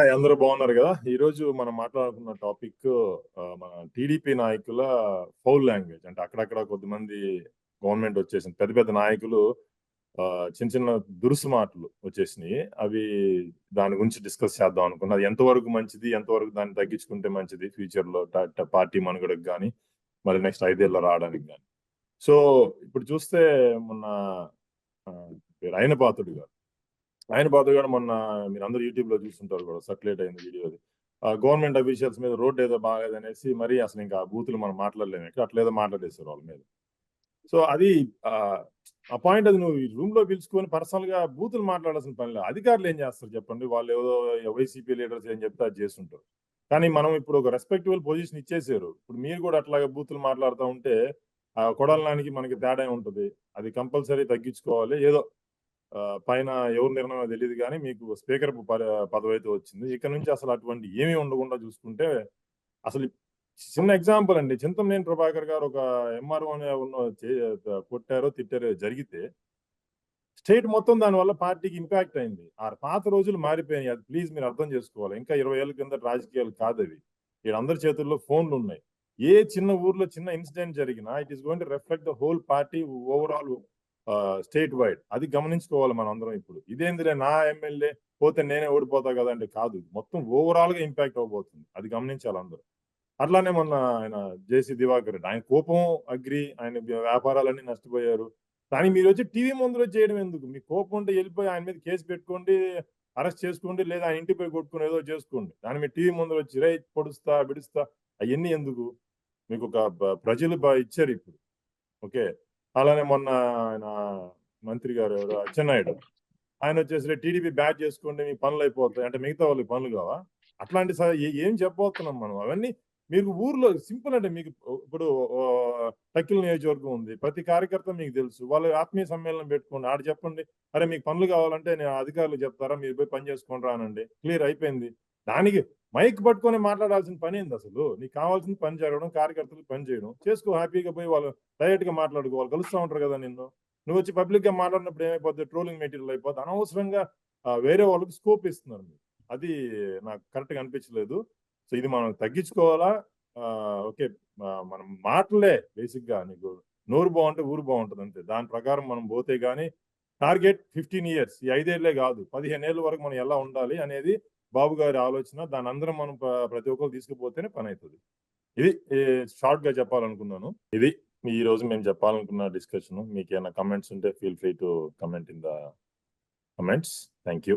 అందరూ బాగున్నారు గదా! ఈరోజు మనం మాట్లాడుకున్న టాపిక్ మన టీడీపీ నాయకుల ఫౌల్ లాంగ్వేజ్. అంటే అక్కడక్కడ కొద్దిమంది గవర్నమెంట్ వచ్చేసింది. పెద్ద పెద్ద నాయకులు చిన్న చిన్న దురుసు మాటలు వచ్చేసినియి. అవి దాని గురించి డిస్కస్ చేద్దాం అనుకున్నా. అది ఎంతవరకు మంచిది? ఎంతవరకు దాన్ని తగ్గించుకుంటే మంచిది ఫ్యూచర్‌లో పార్టీ మనుగడకు గాని, మరి నెక్స్ట్ 5 ఏళ్లలో రావడానికి గాని. సో, ఇప్పుడు చూస్తే మొన్న పేరు అయిన పాత్రుడు గారు. ఆయన బాధ కూడా మొన్న మీరందరూ యూట్యూబ్‌లో చూసుంటారు కూడా సర్క్యులేట్ అయింది వీడియో అది. గవర్నమెంట్ అఫీషియల్స్ మీద రోడ్ ఏదో బాగాలేదనేసి మరీ అసలు ఇంకా ఆ బూతులు మనం మాట్లాడలేము. అట్లేదో మాట్లాడేసారు వాళ్ళ మీద. సో, అది ఆహ్, ఆ పాయింట్ అది నువ్వు రూమ్‌లో పిలుచుకొని పర్సనల్‌గా బూతులు మాట్లాడాల్సిన పని లేదు. అధికారులు ఏం చేస్తారు చెప్పండి? వాళ్ళేదో వైసీపీ లీడర్స్ ఏం చెప్తే అది చేసుంటారు. కానీ మనం ఇప్పుడు ఒక రెస్పెక్టబుల్ పొజిషన్ ఇచ్చేసారు. ఇప్పుడు మీరు కూడా అట్లాగా బూతులు మాట్లాడుతా ఉంటే కొడాలి నానికి మనకి తేడా ఉంటది. అది కంపల్సరీ తగ్గించుకోవాలి. ఏదో పైన ఎవరి నిర్ణయమో తెలీదు గానీ, మీకు స్పీకర్ పదవైతే వచ్చింది. ఇక నుంచి అసలు అటువంటి ఏమీ ఉండకుండా చూసుకుంటే, అసలు చిన్న ఎగ్జాంపుల్ అండి. చింతమనేని ప్రభాకర్ గారు ఒక ఎంఆర్ఓని ఎవరినో కొట్టారో, తిట్టారో జరిగితే, స్టేట్ మొత్తం దానివల్ల పార్టీకి ఇంపాక్ట్ అయింది. ఆ పాత రోజులు మారిపోయినాయి. అది ప్లీజ్ మీరు అర్థం చేసుకోవాలి. ఇంకా 20 ఏళ్ల కిందట రాజకీయాలు కాదవి. ఈడందరి చేతుల్లో ఫోన్లున్నాయి. ఏ చిన్న ఊర్లో చిన్న ఇన్సిడెంట్ జరిగినా it is going to reflect the whole party overall state wide. అది గమనించుకోవాలి మనందరం ఇప్పుడు. ఇదేందిలే నా ఎమ్మెల్యే పోతే నేనే ఓడిపోతా గదంటే కాదు. మొత్తం ఓవరాల్‌గా ఇంపాక్ట్ అవ్వబోతుంది. అది గమనించాలి అందరూ. అట్లానే మొన్న ఆయన జేసీ దివాకర్ రెడ్డి. ఆయన కోపం అగ్రి. ఆయన వ్యాపారాలన్నీ నష్టపోయారు. కానీ మీరొచ్చి టీవీ ముందరొచ్చి చేయడం ఎందుకు? మీకు కోపం ఉంటే ఎళ్ళిపోయి ఆయన మీద కేస్ పెట్టుకోండి. అరెస్ట్ చేసుకోండి. లేదా ఆయన ఇంటికి పోయి కొట్టుకొని ఏదో చేసుకోండి. కానీ మీరు టీవీ ముందరొచ్చి రేయ్ పొడుస్తా, బిడుస్తా అయన్నీ ఎందుకు? మీకొక ప్రజలు ఇచ్చారిప్పుడు. ఓకే. అలానే మొన్న ఆయన మంత్రి గారు ఎవరు అచ్చెన్నాయుడు. ఆయనొచ్చేసి టీడీపీ బ్యాట్ చేసుకోండి మీ పనులయిపోతాయి. అంటే మిగతా వాళ్ళకి పనులు కావా? అట్లాంటి ఏం చెప్పబోతున్నాం మనం? అవన్నీ మీకు ఊర్లో సింపుల్ అంటే మీకు ఇప్పుడు టక్కిల నియోజకవర్గం ఉంది. ప్రతి కార్యకర్త మీకు తెలుసు. వాళ్ళు ఆత్మీయ సమ్మేళనం పెట్టుకోండి. ఆడ చెప్పండి. అరే మీకు పనులు కావాలంటే నేను అధికారులకు చెప్తారా? మీరు పోయి పని చేసుకొని రా అనండి. క్లియర్ అయిపోయింది. దానికి మైక్ పట్టుకొని మాట్లాడాల్సిన పనేందసలు? నీకు కావాల్సింది పని జరగడం, కార్యకర్తలకు పని చేయడం. చేసుకో హ్యాపీగా పోయి వాళ్ళు డైరెక్ట్‌గా మాట్లాడుకో. వాళ్ళు కలుస్తా ఉంటారు కదా నిన్ను. నువ్వొచ్చి పబ్లిక్‌గా మాట్లాడినప్పుడు ఏమైపోద్ది ట్రోలింగ్ మెటీరియల్ అయిపోద్ది. అనవసరంగా వేరే వాళ్ళకి స్కోప్ ఇస్తున్నారు మీరు. అది నాకు కరెక్ట్‌గా అనిపించలేదు. సో, ఇది మనం తగ్గించుకోవాలా? ఓకే. మనం మాటలే బేసిక్‌గా నీకు నోరు బావుంటే ఊరు బావుంటదంతే. దాని ప్రకారం మనం పోతే గాని టార్గెట్ 15 ఇయర్స్. ఈ 5 ఏళ్లే గాదు. 15 ఏళ్ల వరకు మనం ఎలా ఉండాలి అనేది బాబు గారి ఆలోచన. దానందరం మనం ప్రతి ఒక్కరు తీసుకుపోతేనే పనైతది. ఇది షార్ట్‌గా చెప్పాలనుకున్నాను. ఇది ఈరోజు మేము చెప్పాలనుకున్న డిస్కషను. మీకేమైనా కామెంట్స్ ఉంటే feel free to comment in the comments. Thank you.